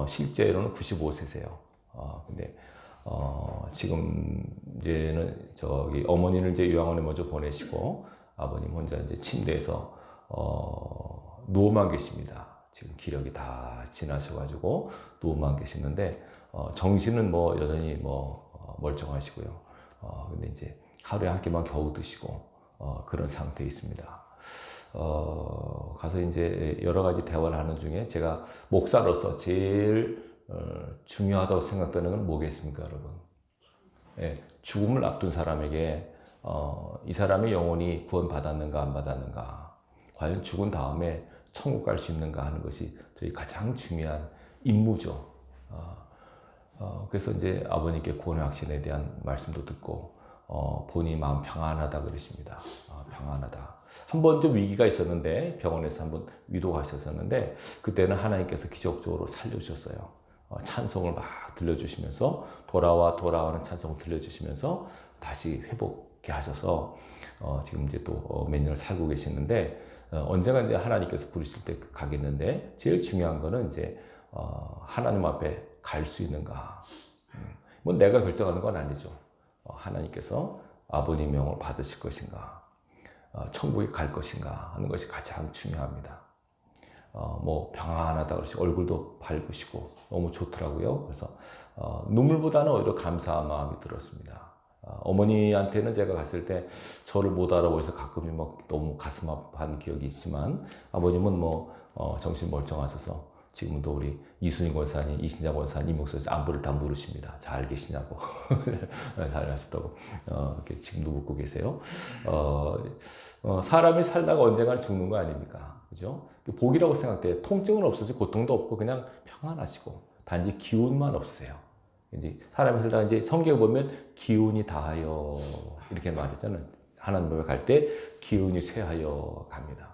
실제로는 95세세요. 근데 지금 이제는 저기 어머니를 이제 요양원에 먼저 보내시고 아버님 혼자 이제 침대에서 누워만 계십니다. 지금 기력이 다 지나셔가지고 누워만 계시는데 정신은 뭐 여전히 뭐 멀쩡하시고요. 근데 이제 하루에 한 끼만 겨우 드시고 그런 상태에 있습니다. 가서 이제 여러 가지 대화를 하는 중에 제가 목사로서 제일 중요하다고 생각되는 건 뭐겠습니까, 여러분? 예, 죽음을 앞둔 사람에게 이 사람의 영혼이 구원받았는가 안 받았는가, 과연 죽은 다음에 천국 갈 수 있는가 하는 것이 저희 가장 중요한 임무죠. 그래서 이제 아버님께 구원의 확신에 대한 말씀도 듣고 본인이 마음 평안하다 그러십니다. 평안하다. 한 번 좀 위기가 있었는데 병원에서 한번 위독하셨었는데 그때는 하나님께서 기적적으로 살려주셨어요. 찬송을 막 들려주시면서 돌아와는 찬송을 들려주시면서 다시 회복케 하셔서 지금 이제 또 몇 년을 살고 계시는데 언젠가 이제 하나님께서 부르실 때 가겠는데 제일 중요한 거는 이제 하나님 앞에 갈 수 있는가. 뭐 내가 결정하는 건 아니죠. 하나님께서 아버님 명을 받으실 것인가, 천국에 갈 것인가 하는 것이 가장 중요합니다. 뭐 평안하다 그러시고 얼굴도 밝으시고 너무 좋더라고요. 그래서 눈물보다는 오히려 감사한 마음이 들었습니다. 어머니한테는 제가 갔을 때 저를 못 알아보셔서 가끔 막 너무 가슴 아파한 기억이 있지만 아버님은 뭐 정신 멀쩡하셔서 지금도 우리 이순희 권사님, 이신자 권사님, 이목사 안부를 다 물으십니다. 잘 계시냐고. 잘 가셨다고. 이렇게 지금도 묻고 계세요. 사람이 살다가 언젠가는 죽는 거 아닙니까? 그죠? 복이라고 생각돼요. 통증은 없어서 고통도 없고 그냥 평안하시고 단지 기운만 없으세요. 이제 사람이 살다가 이제 성경에 보면 기운이 다하여 이렇게 말하잖아요. 하나님 앞에 갈 때 기운이 쇠하여 갑니다.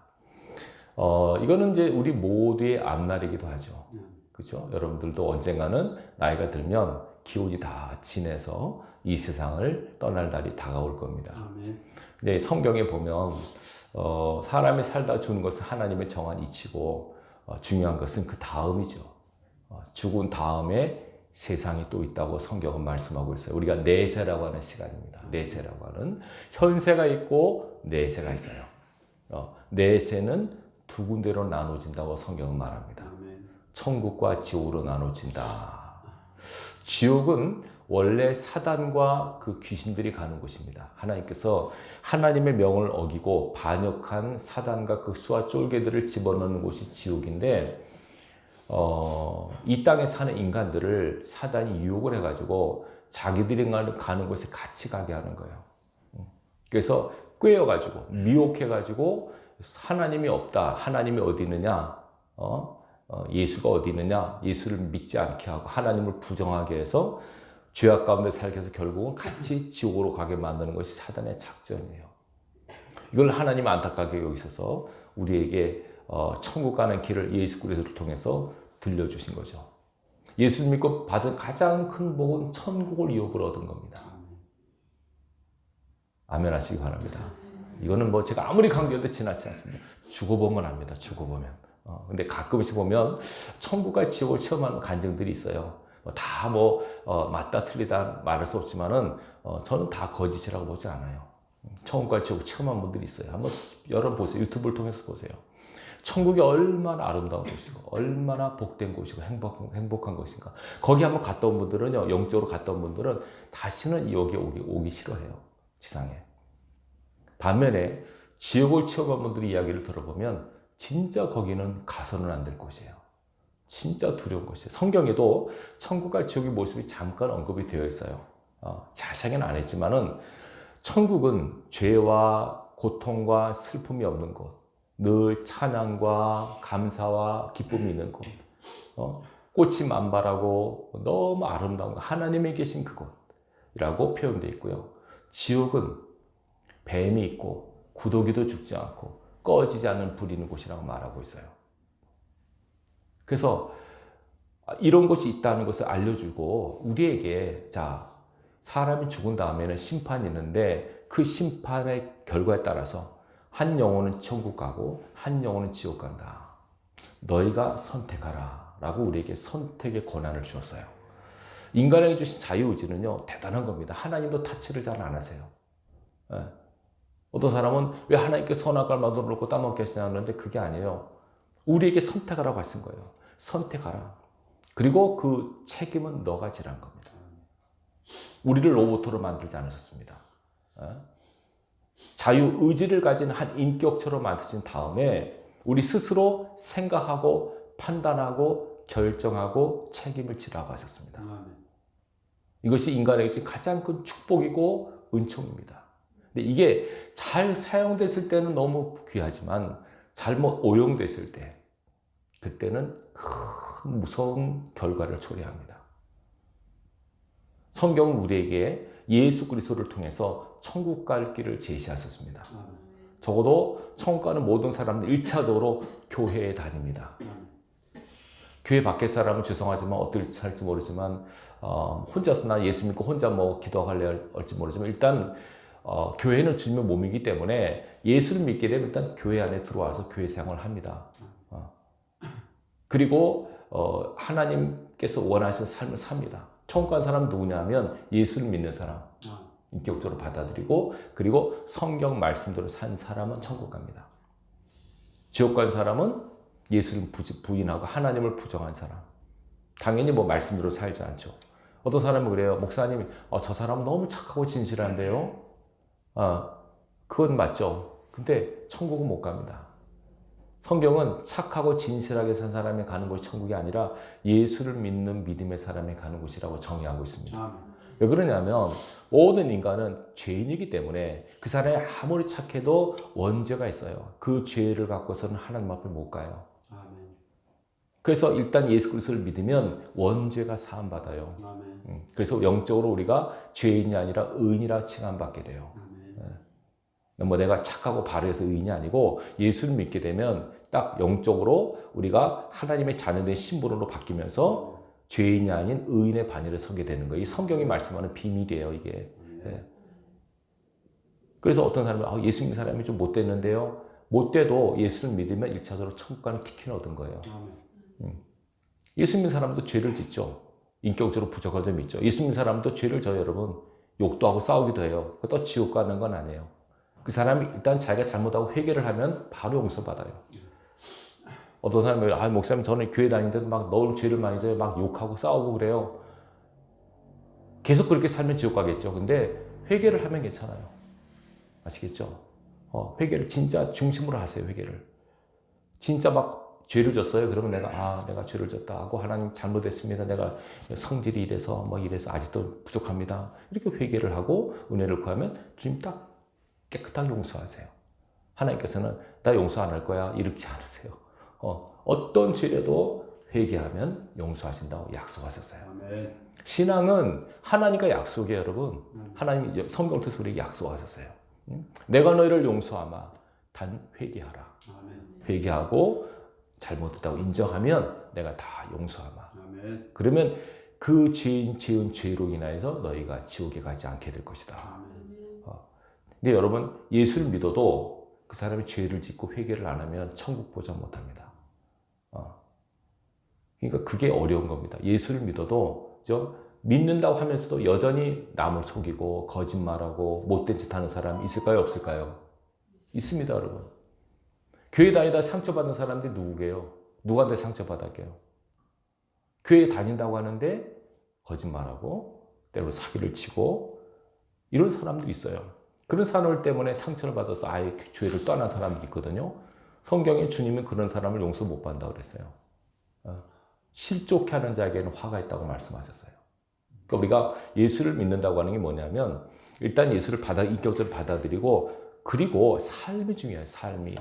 이거는 이제 우리 모두의 앞날이기도 하죠. 그렇죠? 여러분들도 언젠가는 나이가 들면 기운이 다 지내서 이 세상을 떠날 날이 다가올 겁니다. 근데 성경에 보면 사람이 살다 죽는 것은 하나님의 정한 이치고 중요한 것은 그 다음이죠. 죽은 다음에 세상이 또 있다고 성경은 말씀하고 있어요. 우리가 내세라고 하는 시간입니다. 내세라고 하는 현세가 있고 내세가 있어요. 내세는 두 군데로 나눠진다고 성경은 말합니다. 천국과 지옥으로 나눠진다. 지옥은 원래 사단과 그 귀신들이 가는 곳입니다. 하나님께서 하나님의 명을 어기고 반역한 사단과 그 수와 쫄개들을 집어넣는 곳이 지옥인데 이 땅에 사는 인간들을 사단이 유혹을 해가지고 자기들이 가는 곳에 같이 가게 하는 거예요. 그래서 꿰어가지고 미혹해가지고 하나님이 없다. 하나님이 어디 있느냐? 예수가 어디 있느냐? 예수를 믿지 않게 하고 하나님을 부정하게 해서 죄악 가운데 살게 해서 결국은 같이 지옥으로 가게 만드는 것이 사단의 작전이에요. 이걸 하나님 안타깝게 여기셔서 우리에게 천국 가는 길을 예수 그리스도를 통해서 들려주신 거죠. 예수 믿고 받은 가장 큰 복은 천국을 유업으로 얻은 겁니다. 아멘 하시기 바랍니다. 이거는 뭐 제가 아무리 강조해도 지나치 않습니다. 죽어보면 압니다. 죽어보면. 근데 가끔씩 보면 천국과 지옥을 체험하는 간증들이 있어요. 다 맞다 틀리다 말할 수 없지만은 저는 다 거짓이라고 보지 않아요. 천국과 지옥 체험한 분들이 있어요. 한번 열어보세요. 유튜브를 통해서 보세요. 천국이 얼마나 아름다운 곳이고 얼마나 복된 곳이고 행복한 곳인가. 거기 한번 갔다 온 분들은요, 영적으로 갔다 온 분들은 다시는 여기 오기 싫어해요. 지상에. 반면에 지옥을 체험한 분들의 이야기를 들어보면 진짜 거기는 가서는 안 될 곳이에요. 진짜 두려운 곳이에요. 성경에도 천국과 지옥의 모습이 잠깐 언급이 되어 있어요. 자세히는 안 했지만은 천국은 죄와 고통과 슬픔이 없는 곳, 늘 찬양과 감사와 기쁨이 있는 곳, 꽃이 만발하고 너무 아름다운 곳, 하나님이 계신 그곳이라고 표현되어 있고요. 지옥은 뱀이 있고 구더기도 죽지 않고 꺼지지 않는 불이 있는 곳이라고 말하고 있어요. 그래서 이런 곳이 있다는 것을 알려주고 우리에게 사람이 죽은 다음에는 심판이 있는데 그 심판의 결과에 따라서 한 영혼은 천국 가고 한 영혼은 지옥 간다. 너희가 선택하라. 라고 우리에게 선택의 권한을 주었어요. 인간에게 주신 자유의지는요, 대단한 겁니다. 하나님도 타치를 잘 안 하세요. 예. 어떤 사람은 왜 하나님께 선악과를 만들어놓고 따먹게 하시냐는데 그게 아니에요. 우리에게 선택하라고 하신 거예요. 선택하라. 그리고 그 책임은 너가 지란 겁니다. 우리를 로봇으로 만들지 않으셨습니다. 자유의지를 가진 한 인격체로 만드신 다음에 우리 스스로 생각하고 판단하고 결정하고 책임을 지라고 하셨습니다. 이것이 인간에게 가장 큰 축복이고 은총입니다. 근데 이게 잘 사용됐을 때는 너무 귀하지만 잘못 오용됐을 때 그때는 큰 무서운 결과를 초래합니다. 성경은 우리에게 예수 그리스도를 통해서 천국 갈 길을 제시하셨습니다. 적어도 천국 가는 모든 사람들 1차적으로 교회에 다닙니다. 교회 밖에 사람은 죄송하지만 어떨지 할지 모르지만 혼자서나 예수 믿고 혼자 뭐 기도할래 할지 모르지만 일단 교회는 주님의 몸이기 때문에 예수를 믿게 되면 일단 교회 안에 들어와서 교회 생활을 합니다. 그리고 하나님께서 원하시는 삶을 삽니다. 천국 간 사람은 누구냐면 예수를 믿는 사람, 인격적으로 받아들이고 그리고 성경 말씀대로 산 사람은 천국 갑니다. 지옥 간 사람은 예수를 부인하고 하나님을 부정한 사람, 당연히 뭐 말씀대로 살지 않죠. 어떤 사람은 그래요. 목사님이 저 사람 너무 착하고 진실한데요. 그건 맞죠. 근데 천국은 못 갑니다. 성경은 착하고 진실하게 산 사람이 가는 곳이 천국이 아니라 예수를 믿는 믿음의 사람이 가는 곳이라고 정의하고 있습니다. 왜 그러냐면 모든 인간은 죄인이기 때문에 그 사람이 아무리 착해도 원죄가 있어요. 그 죄를 갖고서는 하나님 앞에 못 가요. 그래서 일단 예수 그리스도를 믿으면 원죄가 사함받아요. 그래서 영적으로 우리가 죄인이 아니라 의인이라 칭함받게 돼요. 뭐 내가 착하고 바르해서 의인이 아니고 예수를 믿게 되면 딱 영적으로 우리가 하나님의 자녀된 신분으로 바뀌면서 죄인이 아닌 의인의 반열에 서게 되는 거예요. 이 성경이 말씀하는 비밀이에요, 이게. 그래서 어떤 사람은 예수 믿는 사람이 좀 못됐는데요. 못돼도 예수를 믿으면 1차적으로 천국 가는 티켓을 얻은 거예요. 예수 믿는 사람도 죄를 짓죠. 인격적으로 부족한 점이 있죠. 예수 믿는 사람도 죄를 져요, 여러분. 욕도 하고 싸우기도 해요. 또 지옥 가는 건 아니에요. 그 사람이 일단 자기가 잘못하고 회개를 하면 바로 용서받아요. 어떤 사람이 목사님 저는 교회 다니는데도 막 너무 죄를 많이 져요. 막 욕하고 싸우고 그래요. 계속 그렇게 살면 지옥 가겠죠. 근데 회개를 하면 괜찮아요. 아시겠죠? 회개를 진짜 중심으로 하세요. 회개를. 진짜 막 죄를 졌어요. 그러면 내가 죄를 졌다 하고 하나님 잘못했습니다. 내가 성질이 이래서 아직도 부족합니다. 이렇게 회개를 하고 은혜를 구하면 주님 딱 깨끗하게 용서하세요. 하나님께서는 나 용서 안 할 거야 이렇게 않으세요. 어떤 죄라도 회개하면 용서하신다고 약속하셨어요. 아멘. 신앙은 하나님과 약속이에요, 여러분. 하나님이 성경 뜻으로 우리에게 약속하셨어요. 내가 너희를 용서하마 단 회개하라. 아멘. 회개하고 잘못했다고 인정하면 내가 다 용서하마. 아멘. 그러면 그 죄인 지은 죄로 인하여서 너희가 지옥에 가지 않게 될 것이다. 아멘. 근데 여러분 예수를 믿어도 그 사람이 죄를 짓고 회개를 안 하면 천국 보장 못합니다. 그러니까 그게 어려운 겁니다. 예수를 믿어도 믿는다고 하면서도 여전히 남을 속이고 거짓말하고 못된 짓 하는 사람이 있을까요? 없을까요? 있습니다, 여러분. 교회 다니다 상처받는 사람들이 누구게요? 누구한테 상처받았게요? 교회 다닌다고 하는데 거짓말하고 때로 사기를 치고 이런 사람들이 있어요. 그런 사람 때문에 상처를 받아서 아예 교회를 떠난 사람들이 있거든요. 성경에 주님은 그런 사람을 용서 못 받는다고 그랬어요. 실족해 하는 자에게는 화가 있다고 말씀하셨어요. 그러니까 우리가 예수를 믿는다고 하는 게 뭐냐면 일단 예수를 인격적으로 받아들이고 그리고 삶이 중요해요. 삶이.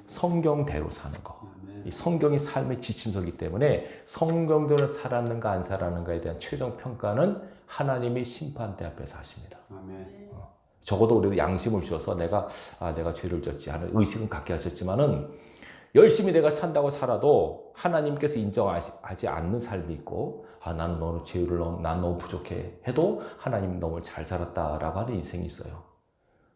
성경대로 사는 거. 이 성경이 삶의 지침서이기 때문에 성경대로 살았는가 안 살았는가에 대한 최종 평가는 하나님이 심판대 앞에서 하십니다. 적어도 우리도 양심을 주셔서 내가 죄를 졌지 하는 의식은 갖게 하셨지만은 열심히 내가 산다고 살아도 하나님께서 인정하지 않는 삶이 있고 나는 너무 난 너무 부족해 해도 하나님 너무 잘 살았다라고 하는 인생이 있어요.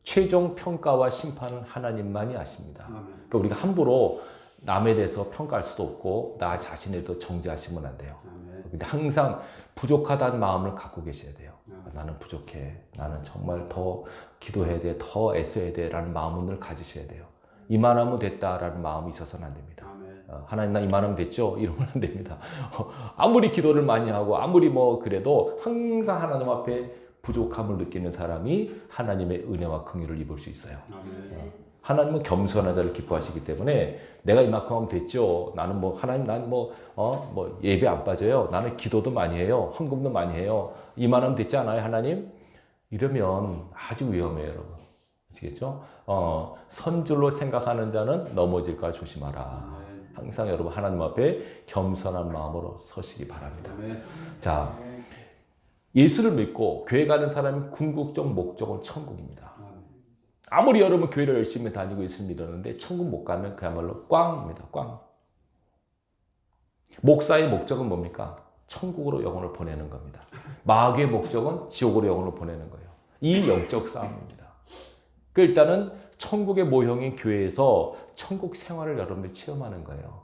최종 평가와 심판은 하나님만이 아십니다. 그러니까 우리가 함부로 남에 대해서 평가할 수도 없고 나 자신에도 정죄하시면 안 돼요. 아멘. 근데 항상 부족하다는 마음을 갖고 계셔야 돼요. 나는 부족해. 나는 정말 더 기도해야 돼. 더 애써야 돼. 라는 마음을 가지셔야 돼요. 이만하면 됐다라는 마음이 있어서는 안 됩니다. 하나님 나 이만하면 됐죠? 이러면 안 됩니다. 아무리 기도를 많이 하고 아무리 뭐 그래도 항상 하나님 앞에 부족함을 느끼는 사람이 하나님의 은혜와 긍휼을 입을 수 있어요. 하나님은 겸손한 자를 기뻐하시기 때문에 내가 이만큼 하면 됐죠. 나는 뭐 하나님 난 뭐 예배 안 빠져요. 나는 기도도 많이 해요. 헌금도 많이 해요. 이만하면 됐지 않아요, 하나님? 이러면 아주 위험해요, 여러분. 아시겠죠? 선줄로 생각하는 자는 넘어질까 조심하라. 항상 여러분 하나님 앞에 겸손한 마음으로 서시기 바랍니다. 자, 예수를 믿고 교회 가는 사람의 궁극적 목적은 천국입니다. 아무리 여러분 교회를 열심히 다니고 예수 믿었는데 천국 못 가면 그야말로 꽝입니다. 꽝. 목사의 목적은 뭡니까? 천국으로 영혼을 보내는 겁니다. 마귀의 목적은 지옥으로 영혼을 보내는 거예요. 이 영적 싸움입니다. 그 일단은 천국의 모형인 교회에서 천국 생활을 여러분들이 체험하는 거예요.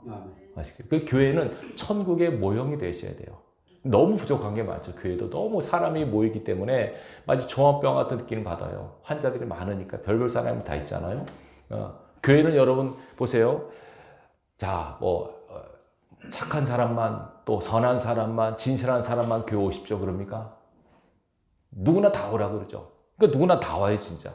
아시겠죠? 그 교회는 천국의 모형이 되셔야 돼요. 너무 부족한 게 많죠. 교회도 너무 사람이 모이기 때문에 마치 종합병 같은 느낌을 받아요. 환자들이 많으니까 별별 사람이 다 있잖아요. 교회는 여러분 보세요. 자, 착한 사람만 또 선한 사람만 진실한 사람만 교회 오십시오 그럽니까? 누구나 다 오라 그러죠. 그러니까 누구나 다 와요 진짜.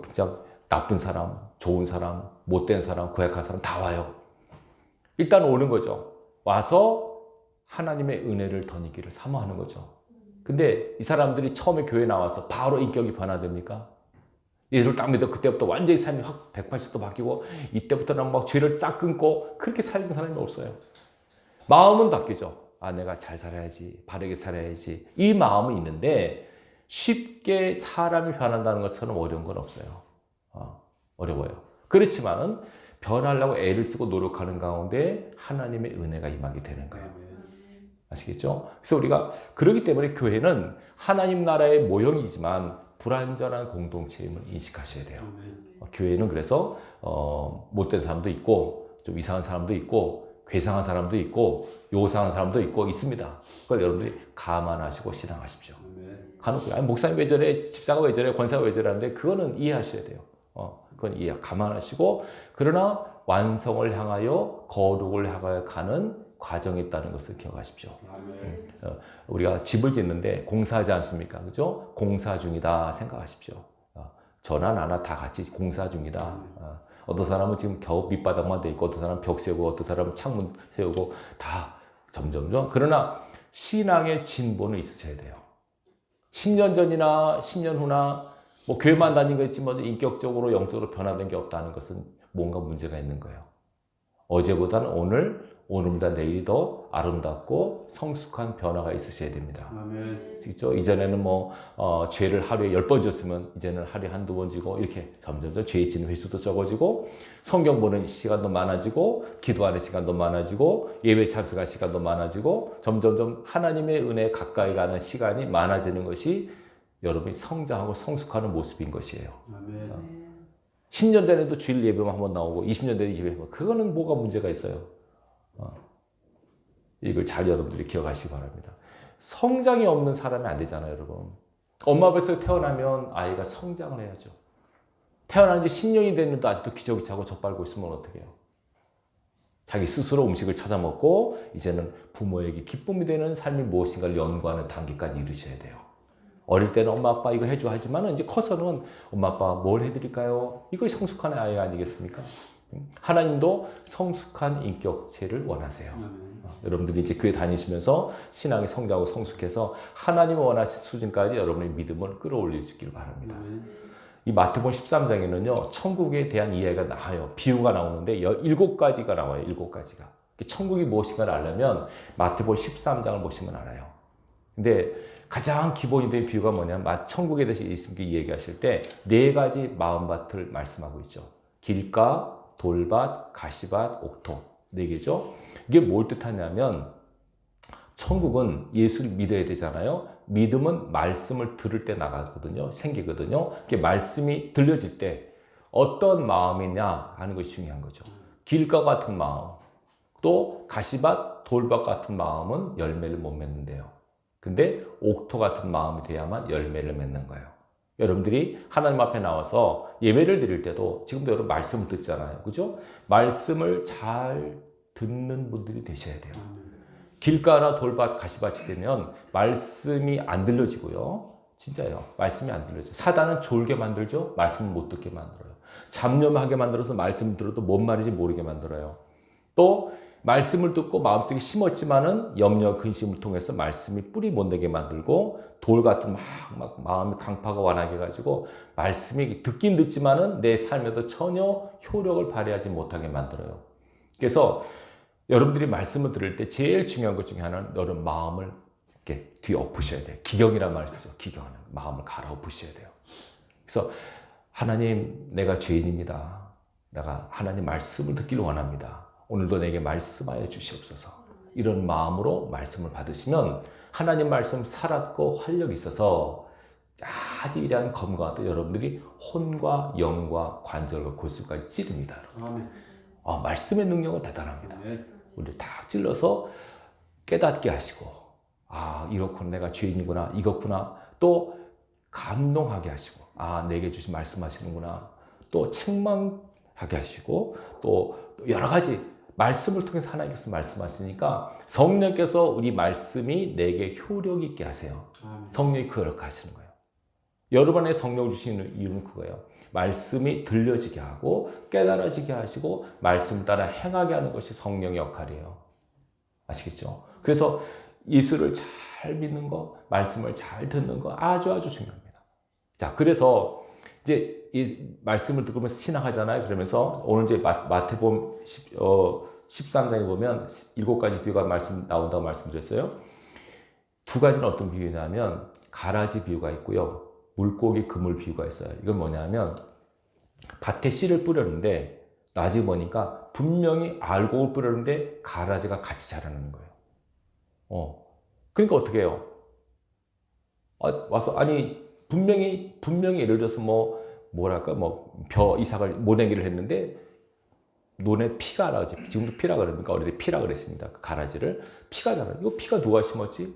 진짜 나쁜 사람, 좋은 사람, 못된 사람, 고약한 사람 다 와요. 일단 오는 거죠. 와서 하나님의 은혜를 덧입기를 사모하는 거죠. 근데 이 사람들이 처음에 교회 나와서 바로 인격이 변화됩니까? 예수를 딱 믿어 그때부터 완전히 삶이 확 180도 바뀌고 이때부터는 막 죄를 싹 끊고 그렇게 살는 사람이 없어요. 마음은 바뀌죠. 내가 잘 살아야지, 바르게 살아야지. 이 마음은 있는데 쉽게 사람이 변한다는 것처럼 어려운 건 없어요. 어려워요. 그렇지만은 변하려고 애를 쓰고 노력하는 가운데 하나님의 은혜가 임하게 되는 거예요. 아시겠죠? 그래서 우리가 그렇기 때문에 교회는 하나님 나라의 모형이지만 불완전한 공동체임을 인식하셔야 돼요. 교회는 그래서 못된 사람도 있고 좀 이상한 사람도 있고 괴상한 사람도 있고 요상한 사람도 있고 있습니다. 그걸 여러분들이 감안하시고 신앙하십시오. 간혹 목사님 왜 저래, 집사가 왜 저래, 권사가 왜 저래 하는데 그거는 이해하셔야 돼요. 그건 감안하시고 그러나 완성을 향하여 거룩을 향하여 가는 과정이 있다는 것을 기억하십시오. 우리가 집을 짓는데 공사하지 않습니까? 그죠? 공사 중이다 생각하십시오. 저나 나나 다 같이 공사 중이다. 어떤 사람은 지금 겨우 밑바닥만 돼 있고 어떤 사람은 벽 세우고 어떤 사람은 창문 세우고 다 점점점. 그러나 신앙의 진보는 있으셔야 돼요. 10년 전이나 10년 후나 뭐 교회만 다닌 거 있지만 인격적으로 영적으로 변화된 게 없다는 것은 뭔가 문제가 있는 거예요. 어제보다는 오늘보다 내일이 더 아름답고 성숙한 변화가 있으셔야 됩니다. 그렇죠? 이전에는 죄를 하루에 10번 졌으면 이제는 하루에 한두 번 지고 이렇게 점점 죄 짓는 횟수도 적어지고 성경 보는 시간도 많아지고 기도하는 시간도 많아지고 예배 참석할 시간도 많아지고 점점 하나님의 은혜에 가까이 가는 시간이 많아지는 것이 여러분이 성장하고 성숙하는 모습인 것이에요. 10년 전에도 주일 예배만 한번 나오고 20년 전에 예배만 그거는 뭐가 문제가 있어요. 이걸 잘 여러분들이 기억하시기 바랍니다. 성장이 없는 사람이 안 되잖아요, 여러분. 엄마 뱃속에 태어나면 아이가 성장을 해야죠. 태어난 지 10년이 됐는데 아직도 기저귀차고 젖밟고 있으면 어떡해요? 자기 스스로 음식을 찾아 먹고 이제는 부모에게 기쁨이 되는 삶이 무엇인가를 연구하는 단계까지 이르셔야 돼요. 어릴 때는 엄마 아빠 이거 해줘 하지만 이제 커서는 엄마 아빠 뭘 해드릴까요? 이걸 성숙한 아이가 아니겠습니까? 하나님도 성숙한 인격체를 원하세요. 여러분들이 이제 교회 다니시면서 신앙이 성장하고 성숙해서 하나님이 원하신 수준까지 여러분의 믿음을 끌어올릴 수 있기를 바랍니다. 이 마태복음 13장에는요 천국에 대한 이야기가 나와요. 비유가 나오는데 7가지가 나와요. 7가지가. 천국이 무엇인가를 알려면 마태복음 13장을 보시면 알아요. 근데 가장 기본이 된 비유가 뭐냐면 천국에 대해서 예수님께 얘기하실 때 4가지 마음밭을 말씀하고 있죠. 길가, 돌밭, 가시밭, 옥토. 4개죠. 이게 뭘 뜻하냐면 천국은 예수를 믿어야 되잖아요. 믿음은 말씀을 들을 때 나가거든요. 생기거든요. 이게 말씀이 들려질 때 어떤 마음이냐 하는 것이 중요한 거죠. 길가 같은 마음, 또 가시밭, 돌밭 같은 마음은 열매를 못 맺는데요. 근데 옥토 같은 마음이 돼야만 열매를 맺는 거예요. 여러분들이 하나님 앞에 나와서 예배를 드릴 때도 지금도 여러분 말씀을 듣잖아요. 그죠? 말씀을 잘 듣는 분들이 되셔야 돼요. 길가나 돌밭, 가시밭이 되면 말씀이 안 들려지고요. 진짜요. 말씀이 안 들려져요. 사단은 졸게 만들죠. 말씀을 못 듣게 만들어요. 잡념하게 만들어서 말씀 들어도 뭔 말인지 모르게 만들어요. 또 말씀을 듣고 마음속에 심었지만은 염려, 근심을 통해서 말씀이 뿌리 못 내게 만들고 돌 같은 막 마음이 강파가 완하게 해가지고 말씀이 듣긴 듣지만은 내 삶에도 전혀 효력을 발휘하지 못하게 만들어요. 그래서 여러분들이 말씀을 들을 때 제일 중요한 것 중에 하나는 여러분 마음을 이렇게 뒤엎으셔야 돼요. 기경이란 말을 쓰죠. 기경하는 마음을 갈아엎으셔야 돼요. 그래서 하나님, 내가 죄인입니다. 내가 하나님 말씀을 듣기를 원합니다. 오늘도 내게 말씀하여 주시옵소서. 이런 마음으로 말씀을 받으시면 하나님 말씀 살았고 활력이 있어서 아주 이러한 검과 같은 여러분들이 혼과 영과 관절과 골수까지 찌릅니다. 말씀의 능력은 대단합니다. 우리 다 찔러서 깨닫게 하시고 이렇구나, 내가 죄인이구나, 이것구나, 또 감동하게 하시고 내게 주신 말씀하시는구나, 또 책망하게 하시고, 또 여러 가지 말씀을 통해서 하나님께서 말씀하시니까 성령께서 우리 말씀이 내게 효력 있게 하세요. 성령이 그렇게 하시는 거예요. 여러분의 성령을 주시는 이유는 그거예요. 말씀이 들려지게 하고 깨달아지게 하시고 말씀 따라 행하게 하는 것이 성령의 역할이에요. 아시겠죠? 그래서 예수를 잘 믿는 거, 말씀을 잘 듣는 거 아주 중요합니다. 자, 그래서 이제 이 말씀을 듣고면서 신앙하잖아요. 그러면서 오늘 이제 마태복음 13장에 보면 7가지 비유가 나온다고 말씀드렸어요. 2가지는 어떤 비유냐면 가라지 비유가 있고요. 물고기 그물 비유가 있어요. 이건 뭐냐면 밭에 씨를 뿌렸는데 나중에 보니까 분명히 알곡을 뿌렸는데 가라지가 같이 자라는 거예요. 그러니까 어떻게 해요? 와서 분명히 예를 들어서 이삭을 모내기를 했는데 논에 피가 나지. 지금도 피라 그러니까 어릴 때 피라 그랬습니다. 그 가라지를 피가 자라. 이거 피가 누가 심었지?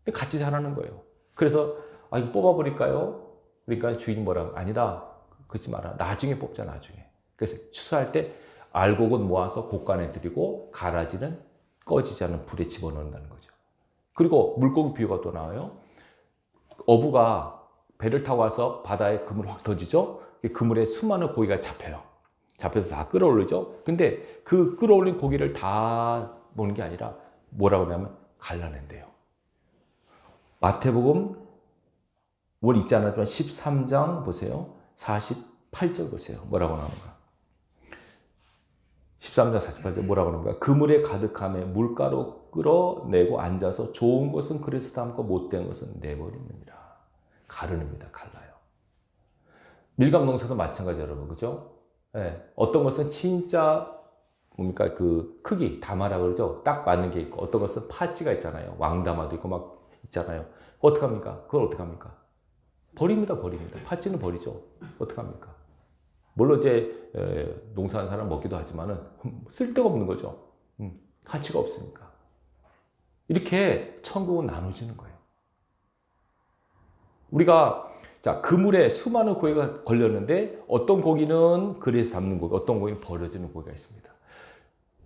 근데 같이 자라는 거예요. 그래서 이거 뽑아버릴까요? 그러니까 주인이 뭐라고? 아니다. 그러지 마라. 나중에 뽑자, 나중에. 그래서 추수할 때 알곡은 모아서 곳간에 들이고 가라지는 꺼지지 않은 불에 집어넣는다는 거죠. 그리고 물고기 비유가 또 나와요. 어부가 배를 타고 와서 바다에 그물을 확 던지죠. 그물에 수많은 고기가 잡혀서 다 끌어올리죠. 근데 그 끌어올린 고기를 다 먹는 게 아니라 뭐라고 하냐면 갈라낸대요. 마태복음 오늘 읽지 않았지만 13장 보세요. 48절 보세요. 뭐라고 나오는가? 13장 48절 뭐라고 나오는가? 그물에 가득함에 물가로 끌어내고 앉아서 좋은 것은 그릇에 담고 못된 것은 내버리느니라. 가르릅니다. 갈라요. 밀감 농사도 마찬가지예요, 여러분. 그죠? 네. 어떤 것은 진짜 뭡니까? 그 크기, 다마라 그러죠? 딱 맞는 게 있고, 어떤 것은 파지가 있잖아요. 왕다마도 있고 막 있잖아요. 어떡합니까? 그걸 어떡합니까? 버립니다. 파지는 버리죠. 어떡합니까? 물론 이제 농사하는 사람 먹기도 하지만은 쓸데가 없는 거죠. 가치가 없으니까. 이렇게 천국은 나눠지는 거예요. 우리가 그물에 수많은 고기가 걸렸는데 어떤 고기는 그릇에서 담는 고기, 어떤 고기는 버려지는 고기가 있습니다.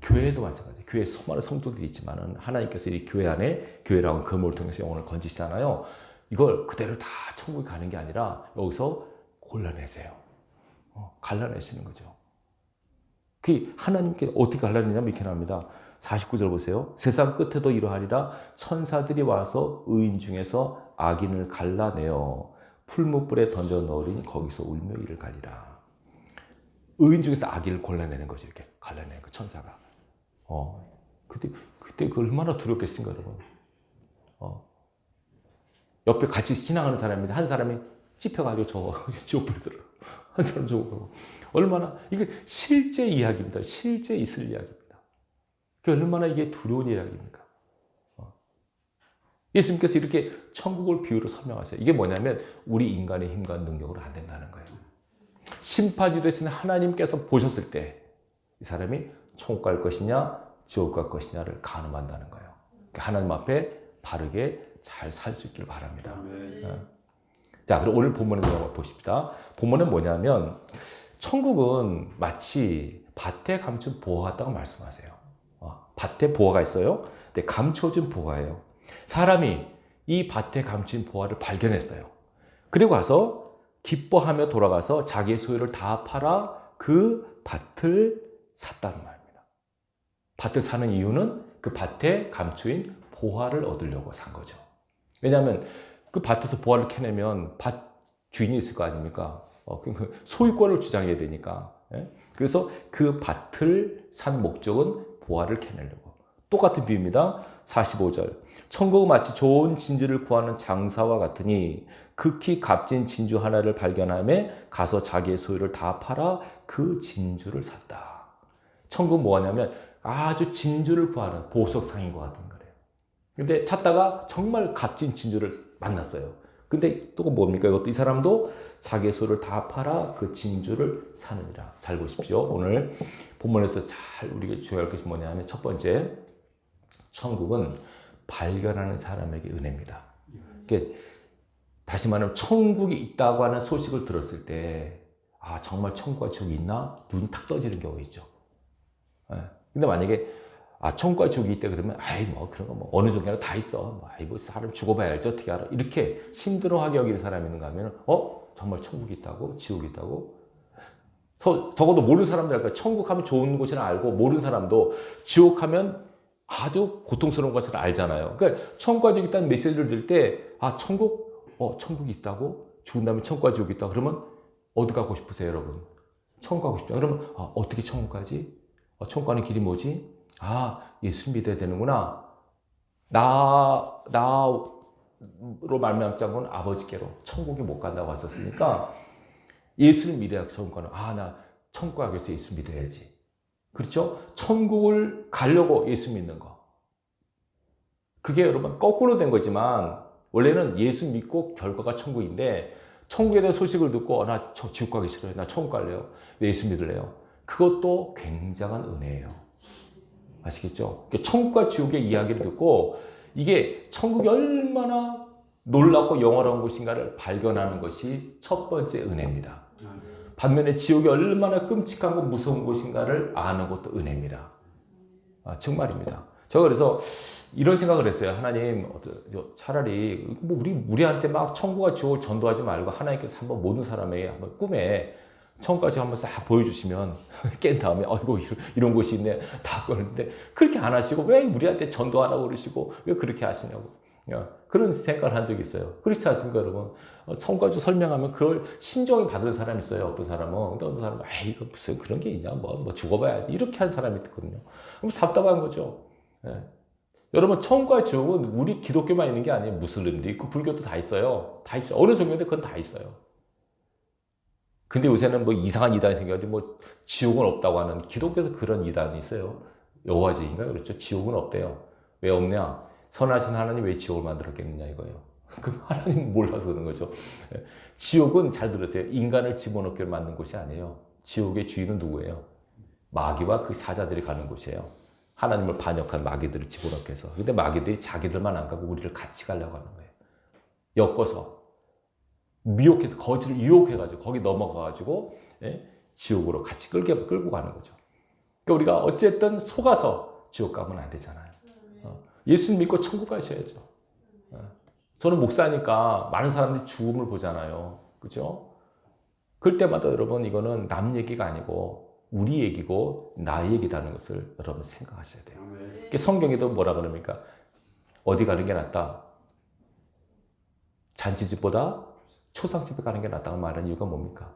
교회도 마찬가지예요. 교회에 수많은 성도들이 있지만은 하나님께서 이 교회 안에 교회라는 그물을 통해서 영혼을 건지시잖아요. 이걸 그대로 다 천국에 가는 게 아니라 여기서 골라내세요. 갈라내시는 거죠. 그 하나님께 어떻게 갈라내냐면 이렇게 나옵니다. 49절 보세요. 세상 끝에도 이러하리라. 천사들이 와서 의인 중에서 악인을 갈라내어 풀무불에 던져 넣으리니 거기서 울며 이를 가리라. 의인 중에서 악인을 골라내는 거죠. 이렇게 갈라내는 거 천사가. 그때 그 얼마나 두렵겠습니까, 여러분. 옆에 같이 신앙하는 사람인데 한 사람이 찝혀가지고 지옥불에 들어. 한 사람 저거 얼마나 이게 실제 이야기입니다. 실제 있을 이야기입니다. 얼마나 이게 두려운 이야기입니까? 예수님께서 이렇게 천국을 비유로 설명하세요. 이게 뭐냐면 우리 인간의 힘과 능력으로 안 된다는 거예요. 심판이 되신 하나님께서 보셨을 때 이 사람이 천국 갈 것이냐 지옥 갈 것이냐를 가늠한다는 거예요. 하나님 앞에 바르게 잘 살 수 있기를 바랍니다. 자, 그럼 오늘 본문을 보십시다. 본문은 뭐냐면 천국은 마치 밭에 감춘 보화 같다고 말씀하세요. 밭에 보화가 있어요. 근데 감춰진 보화예요. 사람이 이 밭에 감춘 보화를 발견했어요. 그리고 가서 기뻐하며 돌아가서 자기의 소유를 다 팔아 그 밭을 샀다는 말입니다. 밭을 사는 이유는 그 밭에 감추인 보화를 얻으려고 산 거죠. 왜냐하면 그 밭에서 보화를 캐내면 밭 주인이 있을 거 아닙니까? 소유권을 주장해야 되니까. 그래서 그 밭을 산 목적은 보화를 캐내려고. 똑같은 비유입니다. 45절. 천국은 마치 좋은 진주를 구하는 장사와 같으니 극히 값진 진주 하나를 발견하며 가서 자기의 소유를 다 팔아 그 진주를 샀다. 천국은 뭐냐면 아주 진주를 구하는 보석상인 것 같은 거래요. 근데 찾다가 정말 값진 진주를 만났어요. 근데 또 뭡니까? 이것도 이 사람도 자기의 소유를 다 팔아 그 진주를 사느니라. 잘 보십시오. 오늘 본문에서 잘 우리가 주의할 것이 뭐냐면 첫 번째, 천국은 발견하는 사람에게 은혜입니다. 그러니까 다시 말하면 천국이 있다고 하는 소식을 들었을 때 아, 정말 천국과 지옥이 있나? 눈이 탁 떠지는 경우가 있죠. 근데 만약에 천국과 지옥이 있다 그러면 뭐 그런 거 뭐 어느 정도나 다 있어. 뭐 사람 죽어봐야 알지 어떻게 알아? 이렇게 힘들어하게 여기는 사람이 있는가 하면 정말 천국이 있다고? 지옥이 있다고? 적어도 모르는 사람들 할까? 천국 하면 좋은 곳이라 알고 모르는 사람도 지옥 하면 아주 고통스러운 것을 알잖아요. 그러니까 천국과 지옥이 있다는 메시지를 들을 때 천국이 있다고? 죽은 다음에 천국과 지옥이 있다. 그러면 어디 가고 싶으세요, 여러분? 천국 가고 싶다. 그러면 어떻게 천국 가지? 천국 가는 길이 뭐지? 예수 믿어야 되는구나. 나로 말미암지 않고는 아버지께로 천국에 못 간다고 하셨으니까 예수를 믿어야 천국 가는. 나 천국 가기 위해서 예수 믿어야지. 그렇죠? 천국을 가려고 예수 믿는 거. 그게 여러분 거꾸로 된 거지만 원래는 예수 믿고 결과가 천국인데 천국에 대한 소식을 듣고 나 지옥 가기 싫어요. 나 천국 갈래요. 예수 믿을래요. 그것도 굉장한 은혜예요. 아시겠죠? 천국과 지옥의 이야기를 듣고 이게 천국이 얼마나 놀랍고 영화로운 곳인가를 발견하는 것이 첫 번째 은혜입니다. 반면에 지옥이 얼마나 끔찍하고 무서운 곳인가를 아는 것도 은혜입니다. 정말입니다. 제가 그래서 이런 생각을 했어요. 하나님, 차라리 우리한테 막 천국과 지옥을 전도하지 말고 하나님께서 한번 모든 사람에게 한번 꿈에 천국과 지옥 한번 싹 보여주시면 깬 다음에 아이고 이런 곳이 있네 다 그러는데 그렇게 안 하시고 왜 우리한테 전도하라고 그러시고 왜 그렇게 하시냐고 그런 생각을 한 적이 있어요. 그렇지 않습니까, 여러분? 천국과 지옥 설명하면 그걸 신정이 받을 사람이 있어요. 어떤 사람은. 근데 어떤 사람은 이거 무슨 그런 게 있냐 뭐 죽어봐야지 이렇게 한 사람이 있거든요. 그럼 답답한 거죠. 여러분, 천국과 지옥은 우리 기독교만 있는 게 아니에요. 무슬림도 있고 불교도 다 있어요. 다 있어요. 어느 종교인데 그건 다 있어요. 근데 요새는 뭐 이상한 이단이 생겨가지고 뭐 지옥은 없다고 하는 기독교에서 그런 이단이 있어요. 여호와지인가요? 그렇죠. 지옥은 없대요. 왜 없냐? 선하신 하나님 왜 지옥을 만들었겠느냐 이거예요. 그 하나님 몰라서 그런 거죠. 지옥은 잘 들으세요. 인간을 집어넣게 만든 곳이 아니에요. 지옥의 주인은 누구예요? 마귀와 그 사자들이 가는 곳이에요. 하나님을 반역한 마귀들을 집어넣게 해서. 근데 마귀들이 자기들만 안 가고 우리를 같이 가려고 하는 거예요. 엮어서. 미혹해서 거지를 유혹해가지고 거기 넘어가가지고 지옥으로 같이 끌고 가는 거죠. 그러니까 우리가 어쨌든 속아서 지옥 가면 안 되잖아요. 예수 믿고 천국 가셔야죠. 저는 목사니까 많은 사람들이 죽음을 보잖아요. 그죠? 그럴 때마다 여러분 이거는 남 얘기가 아니고 우리 얘기고 나의 얘기라는 것을 여러분 생각하셔야 돼요. 그러니까 성경에도 뭐라 그럽니까? 어디 가는 게 낫다? 잔치집보다 초상집에 가는 게 낫다고 말하는 이유가 뭡니까?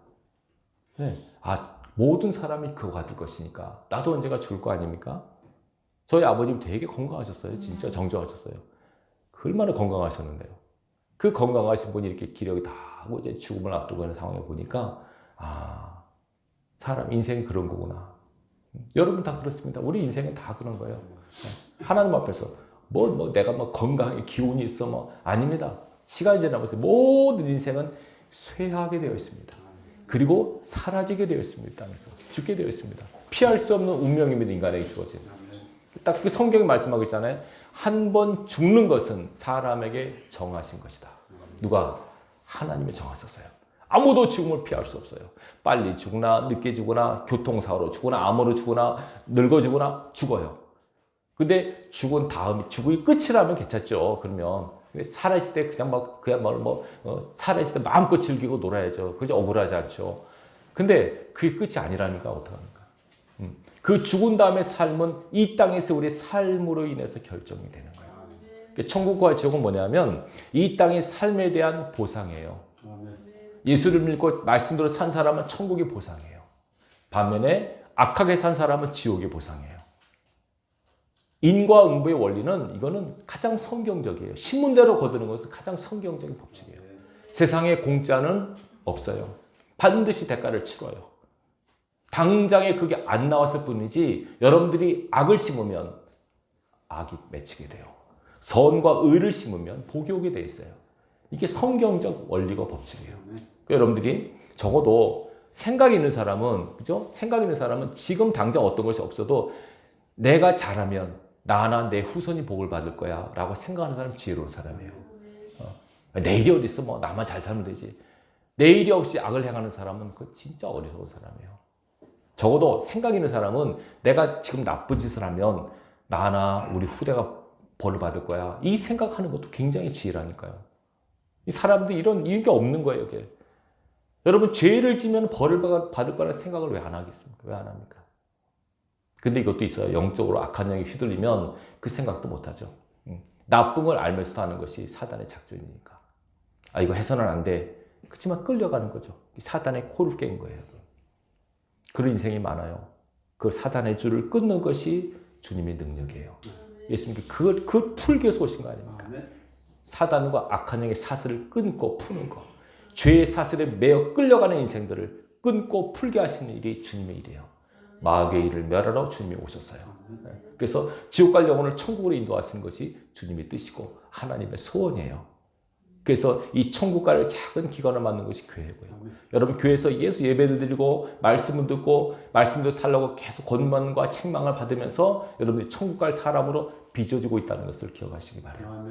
모든 사람이 그거 같을 것이니까 나도 언제가 죽을 거 아닙니까? 저희 아버님 되게 건강하셨어요. 진짜 정정하셨어요. 얼마나 건강하셨는데요. 그 건강하신 분이 이렇게 기력이 다 하고 이제 죽음을 앞두고 있는 상황을 보니까 사람 인생이 그런 거구나. 여러분 다 그렇습니다. 우리 인생은 다 그런 거예요. 하나님 앞에서 내가 건강하게 기운이 있어 아닙니다. 시간이 지나면서 모든 인생은 쇠하게 되어 있습니다. 그리고 사라지게 되어 있습니다. 이 땅에서 죽게 되어 있습니다. 피할 수 없는 운명입니다. 인간에게 주어진. 딱 그 성경이 말씀하고 있잖아요. 한 번 죽는 것은 사람에게 정하신 것이다. 누가? 하나님이 정하셨어요. 아무도 죽음을 피할 수 없어요. 빨리 죽거나 늦게 죽거나 교통사고로 죽거나 암으로 죽거나 늙어 죽거나 죽어요. 근데 죽은 다음에 죽음이 끝이라면 괜찮죠. 그러면 살아있을 때 그냥 살아있을 때 마음껏 즐기고 놀아야죠. 그게 억울하지 않죠. 근데 그게 끝이 아니라니까 어떡합니까? 그 죽은 다음의 삶은 이 땅에서 우리의 삶으로 인해서 결정이 되는 거예요. 천국과 지옥은 뭐냐면 이 땅의 삶에 대한 보상이에요. 예수를 믿고 말씀대로 산 사람은 천국의 보상이에요. 반면에 악하게 산 사람은 지옥의 보상이에요. 인과응보의 원리는 이거는 가장 성경적이에요. 신문대로 거두는 것은 가장 성경적인 법칙이에요. 세상에 공짜는 없어요. 반드시 대가를 치러요. 당장에 그게 안 나왔을 뿐이지 여러분들이 악을 심으면 악이 맺히게 돼요. 선과 의를 심으면 복이 오게 돼 있어요. 이게 성경적 원리가 법칙이에요. 그러니까 여러분들이 적어도 생각이 있는 사람은, 그죠? 생각이 있는 사람은 지금 당장 어떤 것이 없어도 내가 잘하면 나나 내 후손이 복을 받을 거야 라고 생각하는 사람은 지혜로운 사람이에요. 내일이 어디 있어? 뭐 나만 잘 살면 되지. 내일이 없이 악을 행하는 사람은 그 진짜 어리석은 사람이에요. 적어도 생각 있는 사람은 내가 지금 나쁜 짓을 하면 나나 우리 후대가 벌을 받을 거야. 이 생각하는 것도 굉장히 지혜라니까요. 이 사람들이 이런 이유가 없는 거예요. 이게. 여러분 죄를 지면 벌을 받을 거라는 생각을 왜 안 하겠습니까? 왜 안 합니까? 근데 이것도 있어요. 영적으로 악한 영에 휘둘리면 그 생각도 못 하죠. 나쁜 걸 알면서도 하는 것이 사단의 작전이니까. 아, 이거 해서는 안 돼. 그렇지만 끌려가는 거죠. 사단의 코를 깬 거예요. 그런 인생이 많아요. 그 사단의 줄을 끊는 것이 주님의 능력이에요. 예수님께 그걸 풀기 위해서 오신 거 아닙니까? 사단과 악한 영의 사슬을 끊고 푸는 거. 죄의 사슬에 매어 끌려가는 인생들을 끊고 풀게 하시는 일이 주님의 일이에요. 마귀의 일을 멸하러 주님이 오셨어요. 그래서 지옥 갈 영혼을 천국으로 인도하시는 것이 주님의 뜻이고 하나님의 소원이에요. 그래서 이 천국 갈 작은 기관을 만든 것이 교회고요. 여러분 교회에서 예수 예배를 드리고 말씀을 듣고 말씀대로 살라고 계속 권면과 책망을 받으면서 여러분이 천국 갈 사람으로 빚어지고 있다는 것을 기억하시기 바라요.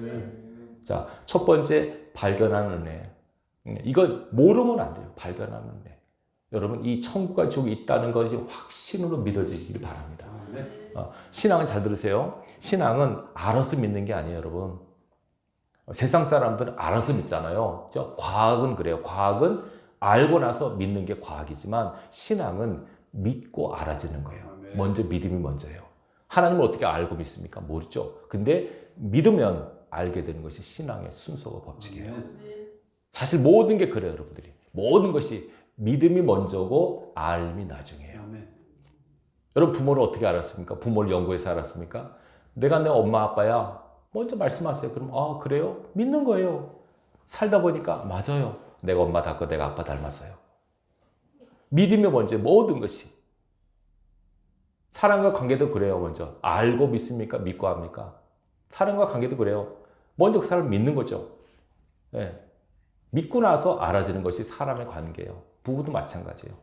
자, 첫 번째 발견하는 은혜. 이거 모르면 안 돼요. 발견하는 은혜. 여러분 이 천국과 지옥이 있다는 것이 확신으로 믿어지기를 바랍니다. 신앙은 잘 들으세요. 신앙은 알아서 믿는 게 아니에요. 여러분. 세상 사람들은 알아서 믿잖아요. 과학은 그래요. 과학은 알고 나서 믿는 게 과학이지만 신앙은 믿고 알아지는 거예요. 먼저 믿음이 먼저예요. 하나님을 어떻게 알고 믿습니까? 모르죠. 근데 믿으면 알게 되는 것이 신앙의 순서가 법칙이에요. 사실 모든 게 그래요. 여러분들이. 모든 것이 믿음이 먼저고 알미 나중이에요. 여러분 부모를 어떻게 알았습니까? 부모를 연구해서 알았습니까? 내가 내 엄마 아빠야. 먼저 말씀하세요. 그럼 아 그래요? 믿는 거예요. 살다 보니까 맞아요. 내가 엄마 닮고 내가 아빠 닮았어요. 믿음이 먼저 모든 것이. 사랑과 관계도 그래요. 먼저 알고 믿습니까? 믿고 합니까? 사랑과 관계도 그래요. 먼저 그 사람을 믿는 거죠. 네. 믿고 나서 알아지는 것이 사람의 관계예요. 부부도 마찬가지예요.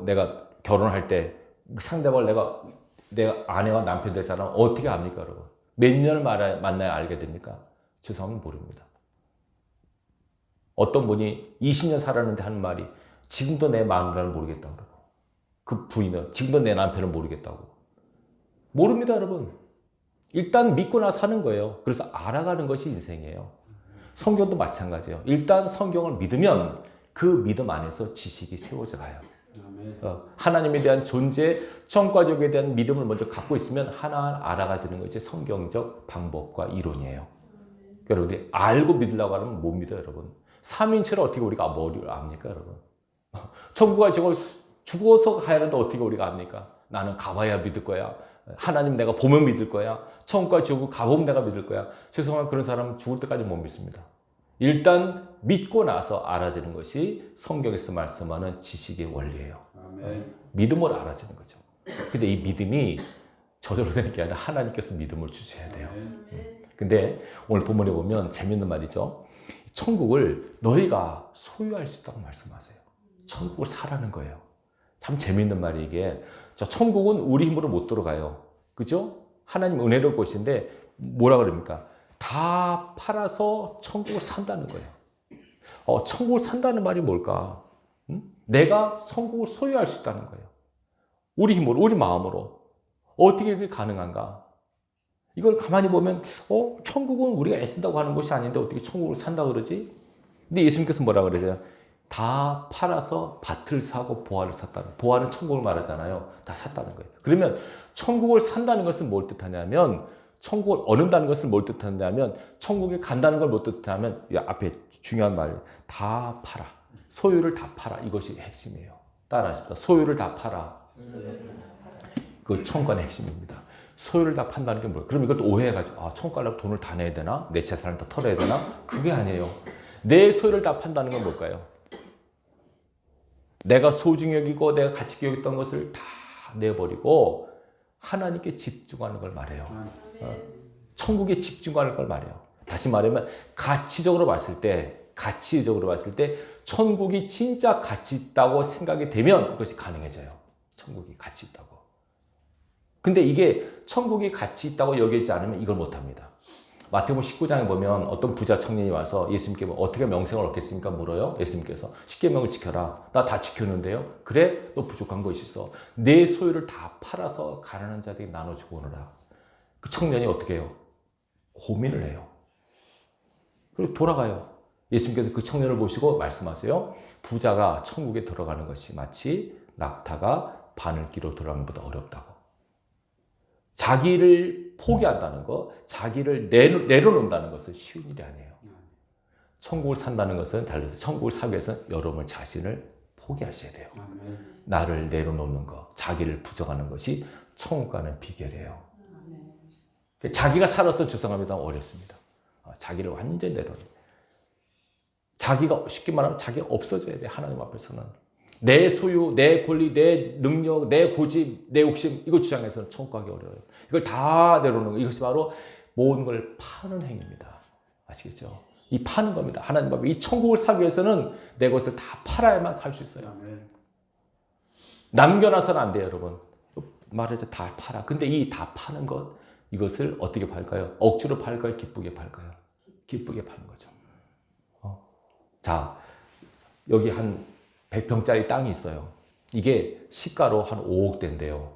내가 결혼할 때 상대방을 내가 아내와 남편 될 사람 어떻게 압니까, 여러분? 몇 년을 만나야 알게 됩니까? 죄송하면 모릅니다. 어떤 분이 20년 살았는데 하는 말이 지금도 내 마누라를 모르겠다고 그러고 그 부인은 지금도 내 남편을 모르겠다고. 모릅니다, 여러분. 일단 믿고 나서 사는 거예요. 그래서 알아가는 것이 인생이에요. 성경도 마찬가지예요. 일단 성경을 믿으면 그 믿음 안에서 지식이 세워져 가요. 하나님에 대한 존재, 천국과 지옥에 대한 믿음을 먼저 갖고 있으면 하나하나 알아가지는 것이 성경적 방법과 이론이에요. 여러분들이 알고 믿으려고 하면 못 믿어요, 여러분. 삼인체를 어떻게 우리가 머리를 압니까, 여러분? 천국과 지옥을 죽어서 가야 하는데 어떻게 우리가 압니까? 나는 가봐야 믿을 거야. 하나님 내가 보면 믿을 거야. 천국과 지옥을 가보면 내가 믿을 거야. 죄송한 그런 사람은 죽을 때까지 못 믿습니다. 일단 믿고 나서 알아지는 것이 성경에서 말씀하는 지식의 원리예요. 믿음으로 알아지는 거죠. 근데 이 믿음이 저절로 되는 게 아니라 하나님께서 믿음을 주셔야 돼요. 근데 오늘 본문에 보면 재밌는 말이죠. 천국을 너희가 소유할 수 있다고 말씀하세요. 천국을 사라는 거예요. 참 재밌는 말이 이게. 저 천국은 우리 힘으로 못 들어가요. 그죠? 하나님 은혜로운 곳인데 뭐라 그럽니까? 다 팔아서 천국을 산다는 거예요. 천국을 산다는 말이 뭘까? 응? 내가 천국을 소유할 수 있다는 거예요. 우리 힘으로, 우리 마음으로. 어떻게 그게 가능한가? 이걸 가만히 보면 천국은 우리가 애쓴다고 하는 것이 아닌데 어떻게 천국을 산다 그러지? 근데 예수님께서 뭐라 그러세요? 다 팔아서 밭을 사고 보화를 샀다는, 보화는 천국을 말하잖아요. 다 샀다는 거예요. 그러면 천국을 산다는 것은 뭘 뜻하냐면, 천국을 얻는다는 것을 뭘 뜻하냐면, 천국에 간다는 걸 뭘 뜻하냐면, 앞에 중요한 말, 다 팔아. 소유를 다 팔아. 이것이 핵심이에요. 따라하십시다. 소유를 다 팔아. 그 천국의 핵심입니다. 소유를 다 판다는 게 뭐예요? 그럼 이것도 오해해가지고, 천국 가려면 돈을 다 내야 되나? 내 재산을 다 털어야 되나? 그게 아니에요. 내 소유를 다 판다는 건 뭘까요? 내가 소중히 여기고 내가 가치 있게 여겼던 것을 다 내버리고 하나님께 집중하는 걸 말해요. 천국에 집중하는 걸 말해요. 다시 말하면 가치적으로 봤을 때 천국이 진짜 가치 있다고 생각이 되면 그것이 가능해져요. 천국이 가치 있다고. 근데 이게 천국이 가치 있다고 여기지 않으면 이걸 못합니다. 마태복음 19장에 보면 어떤 부자 청년이 와서 예수님께 어떻게 명생을 얻겠습니까? 물어요. 예수님께서 10계명을 지켜라. 나 다 지켰는데요. 그래? 너 부족한 것이 있어. 내 소유를 다 팔아서 가난한 자들에게 나눠주고 오너라. 그 청년이 어떻게 해요? 고민을 해요. 그리고 돌아가요. 예수님께서 그 청년을 보시고 말씀하세요. 부자가 천국에 들어가는 것이 마치 낙타가 바늘기로 들어가는 것보다 어렵다고. 자기를 포기한다는 거, 자기를 내려놓는다는 것은 쉬운 일이 아니에요. 천국을 산다는 것은 달라서 천국을 사기 위해서는 여러분 자신을 포기하셔야 돼요. 나를 내려놓는 거, 자기를 부정하는 것이 천국 가는 비결이에요. 자기가 살아서 주성합니다. 어렵습니다. 자기를 완전히 내려놓는. 자기가 쉽게 말하면 자기가 없어져야 돼. 하나님 앞에서는. 내 소유, 내 권리, 내 능력, 내 고집, 내 욕심 이거 주장해서는 천국 가기 어려워요. 이걸 다 내려놓는 거. 이것이 바로 모든 걸 파는 행위입니다. 아시겠죠? 이 파는 겁니다. 하나님 앞에 이 천국을 사기 위해서는 내 것을 다 팔아야만 갈 수 있어요. 남겨놔서는 안 돼요, 여러분. 말하자 다 팔아. 근데 이 다 파는 것 이것을 어떻게 팔까요? 억지로 팔까요? 기쁘게 팔까요? 기쁘게 파는 거죠. 자, 여기 한 100평짜리 땅이 있어요. 이게 시가로 한 5억대인데요.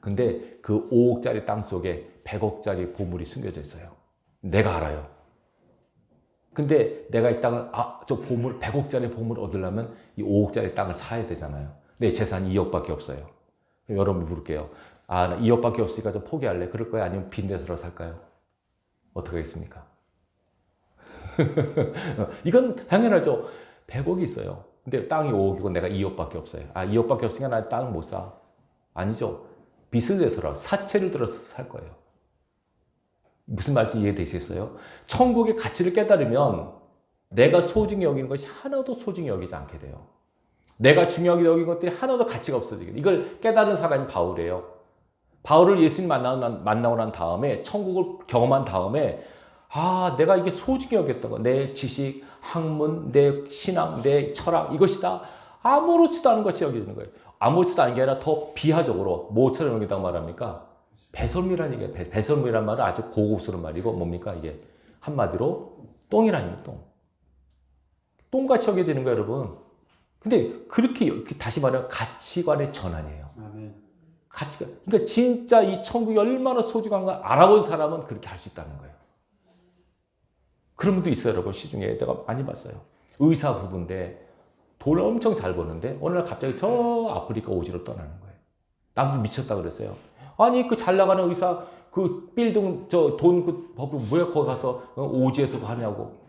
근데 그 5억짜리 땅 속에 100억짜리 보물이 숨겨져 있어요. 내가 알아요. 근데 내가 이 땅을, 저 보물, 100억짜리 보물을 얻으려면 이 5억짜리 땅을 사야 되잖아요. 내 재산이 2억밖에 없어요. 그럼 여러분 물을게요. 나 2억밖에 없으니까 좀 포기할래? 그럴 거야? 아니면 빈대서로 살까요? 어떻게 하겠습니까? 이건 당연하죠. 100억이 있어요. 근데 땅이 5억이고 내가 2억밖에 없어요. 2억밖에 없으니까 나 땅을 못 사. 아니죠. 빚을 내서라. 사채를 들어서 살 거예요. 무슨 말인지 이해되시겠어요? 천국의 가치를 깨달으면 내가 소중히 여기는 것이 하나도 소중히 여기지 않게 돼요. 내가 중요하게 여긴 것들이 하나도 가치가 없어지게 돼요. 이걸 깨달은 사람이 바울이에요. 바울을 예수님 만나고 난 다음에 천국을 경험한 다음에 내가 이게 소중히 여겼던 거. 내 지식, 학문, 내 신앙, 내 철학 이것이 다 아무렇지도 않은 것이 여겨지는 거예요. 아무렇지도 않은 게 아니라 더 비하적으로 뭐처럼 여기다고 말합니까? 배설물이라는 얘기예요. 배설물이란 말은 아주 고급스러운 말이고 뭡니까? 이게 한마디로 똥이라는 얘기예요. 똥. 똥같이 여겨지는 거예요, 여러분. 근데 그렇게 다시 말하면 가치관의 전환이에요. 가치관. 그러니까 진짜 이 천국이 얼마나 소중한 걸 알아본 사람은 그렇게 할 수 있다는 거예요. 그런 분도 있어요, 여러분. 시중에 내가 많이 봤어요. 의사 부부인데 돈을 엄청 잘 버는데 어느 날 갑자기 저 아프리카 오지로 떠나는 거예요. 남들 미쳤다 그랬어요. 아니 그 잘 나가는 의사 그 빌딩 저 돈 그 법을 왜 거기 가서 오지에서 하냐고.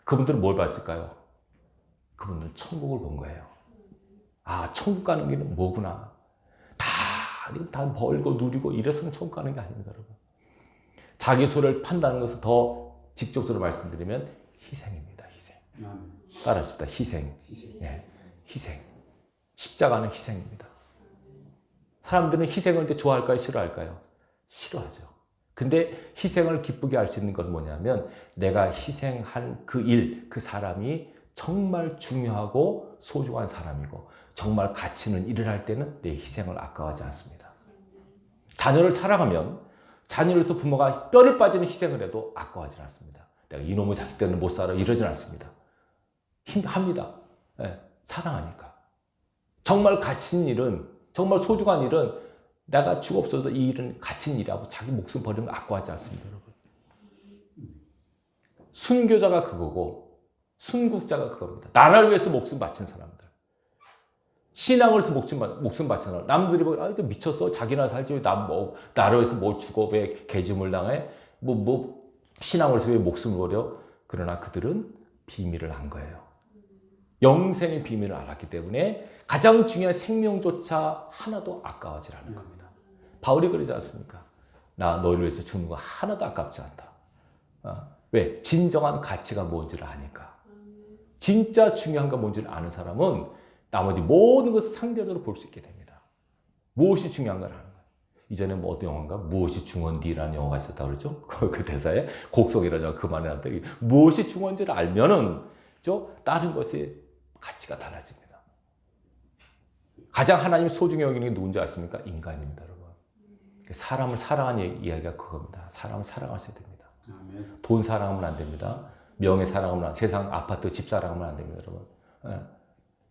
그분들은 뭘 봤을까요? 그분들은 천국을 본 거예요. 천국 가는 길은 뭐구나. 다 벌고 누리고 이래서는 천국 가는 게 아닙니다, 여러분. 자기 소를 판다는 것을 더 직접적으로 말씀드리면 희생입니다. 희생. 따라하십시다. 희생. 예, 희생. 십자가는 희생입니다. 사람들은 희생을 좋아할까요? 싫어할까요? 싫어하죠. 근데 희생을 기쁘게 할 수 있는 건 뭐냐면 내가 희생한 그 일, 그 사람이 정말 중요하고 소중한 사람이고 정말 가치 있는 일을 할 때는 내 희생을 아까워하지 않습니다. 자녀를 사랑하면 자녀로서 부모가 뼈를 빠지는 희생을 해도 아까워하지 않습니다. 내가 이놈의 자식 때문에 못 살아 이러진 않습니다. 합니다. 네, 사랑하니까. 정말 가치 있는 일은, 정말 소중한 일은 내가 죽어 없어도 이 일은 가치 있는 일이라고 자기 목숨 버리는 거 아까워하지 않습니다, 여러분. 순교자가 그거고 순국자가 그겁니다. 나라를 위해서 목숨 바친 사람들. 신앙을 위해서 목숨 바친 사람. 남들이 보고 아, 미쳤어. 자기나 살지 나라를 위해서 뭐 죽어 왜 개죽음을 당해? 신앙을 위해서 왜 목숨을 버려? 그러나 그들은 비밀을 안 거예요. 영생의 비밀을 알았기 때문에 가장 중요한 생명조차 하나도 아까워하지 않는 겁니다. 바울이 그러지 않습니까? 나 너희를 위해서 죽는 거 하나도 아깝지 않다. 왜? 진정한 가치가 뭔지를 아니까. 진짜 중요한 거 뭔지를 아는 사람은 나머지 모든 것을 상대적으로 볼 수 있게 됩니다. 무엇이 중요한 걸 아는 거예요. 이전에 뭐 어떤 영화인가? 무엇이 중헌디라는 영화가 있었다고 그러죠? 그 대사에 곡성이라는 영화 그만해 놨는데 무엇이 중헌지를 알면은 다른 것의 가치가 달라집니다. 가장 하나님 소중히 여기는 게 누군지 아십니까? 인간입니다, 여러분. 사람을 사랑하는 이야기가 그겁니다. 사람을 사랑하셔야 됩니다. 아멘. 돈 사랑하면 안 됩니다. 명예 사랑하면 안 됩니다. 세상 아파트 집 사랑하면 안 됩니다, 여러분.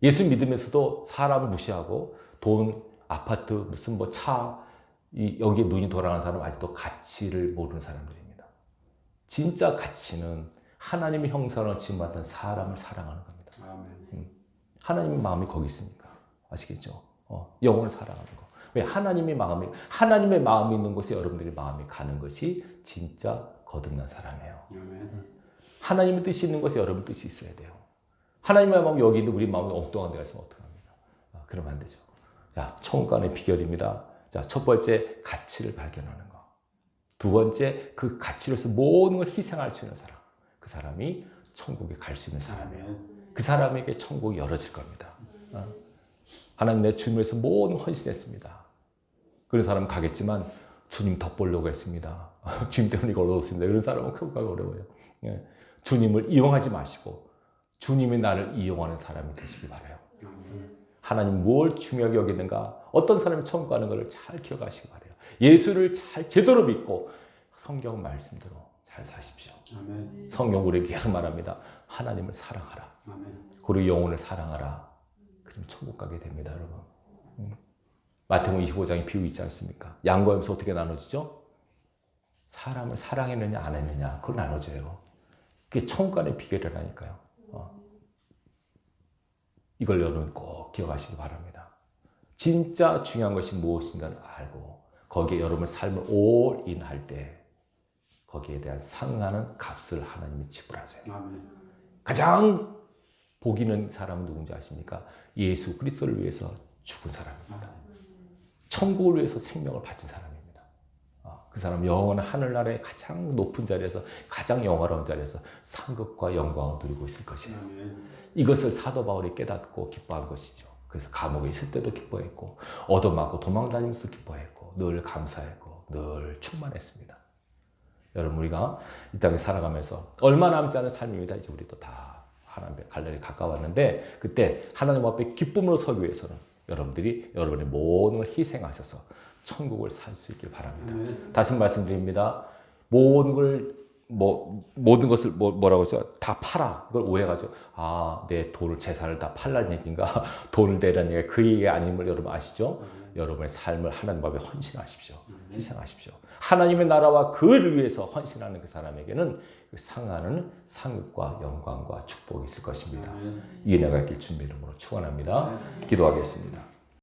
예수 믿으면서도 사람을 무시하고 돈, 아파트, 무슨 뭐 차, 여기에 눈이 돌아가는 사람은 아직도 가치를 모르는 사람들입니다. 진짜 가치는 하나님의 형상으로 지음받은 사람을 사랑하는 겁니다. 아멘. 하나님의 마음이 거기 있으니까. 아시겠죠? 영혼을 사랑하는 거. 왜? 하나님의 마음이 있는 곳에 여러분들의 마음이 가는 것이 진짜 거듭난 사람이에요. 아멘. 하나님의 뜻이 있는 곳에 여러분 뜻이 있어야 돼요. 하나님의 마음이 여기 있는데 우리 마음이 엉뚱한 데 갔으면 어떡합니까? 그러면 안 되죠. 자, 천국 가는 비결입니다. 자, 첫 번째, 가치를 발견하는 거. 두 번째, 그 가치로서 모든 걸 희생할 수 있는 사람. 그 사람이 천국에 갈 수 있는 사람이에요. 그 사람에게 천국이 열어질 겁니다. 하나님 내 주님을 위해서 모든 헌신했습니다. 그런 사람은 가겠지만 주님 덧보려고 했습니다. 주님 때문에 이걸 얻었습니다. 이런 사람은 크고 가기 어려워요. 주님을 이용하지 마시고 주님이 나를 이용하는 사람이 되시기 바라요. 하나님 뭘 중요하게 여기는가? 어떤 사람이 천국 가는 것을 잘 기억하시기 바라요. 예수를 잘 제대로 믿고 성경 말씀대로 잘 사십시오. 아멘. 성경 우리에게 계속 말합니다. 하나님을 사랑하라. 아멘. 그리고 영혼을 사랑하라. 그럼 천국 가게 됩니다, 여러분. 마태복음 25장에 비유 있지 않습니까? 양과 염소 어떻게 나눠지죠? 사람을 사랑했느냐 안 했느냐 그걸 나눠줘요. 그게 천국 가는 비결이라니까요. 이걸 여러분 꼭 기억하시기 바랍니다. 진짜 중요한 것이 무엇인가를 알고 거기에 여러분의 삶을 올인할 때 거기에 대한 상응하는 값을 하나님이 지불하세요. 아멘. 가장 복 있는 사람은 누군지 아십니까? 예수 그리스도를 위해서 죽은 사람입니다. 천국을 위해서 생명을 바친 사람입니다. 그 사람 영원한 하늘나라의 가장 높은 자리에서 가장 영화로운 자리에서 상급과 영광을 누리고 있을 것이에요. 이것을 사도 바울이 깨닫고 기뻐한 것이죠. 그래서 감옥에 있을 때도 기뻐했고 얻어맞고 도망다니면서 기뻐했고 늘 감사했고 늘 충만했습니다. 여러분 우리가 이 땅에 살아가면서 얼마 남지 않은 삶입니다. 이제 우리도 다 하나님 갈 날이 가까웠는데 그때 하나님 앞에 기쁨으로 서기 위해서는 여러분들이 여러분의 모든 걸 희생하셔서 천국을 살 수 있길 바랍니다. 다시 말씀드립니다. 모든 것을 뭐라고 하죠? 다 팔아. 그걸 오해가지고 내 돈을 재산을 다 팔라는 얘기인가? 돈을 내라는 얘기가 그 얘기 아님을 여러분 아시죠? 여러분의 삶을 하나님 앞에 헌신하십시오. 희생하십시오. 하나님의 나라와 그를 위해서 헌신하는 그 사람에게는 상하는 상급과 영광과 축복이 있을 것입니다. 이 은혜가 있길 주님의 이름으로 축원합니다. 기도하겠습니다.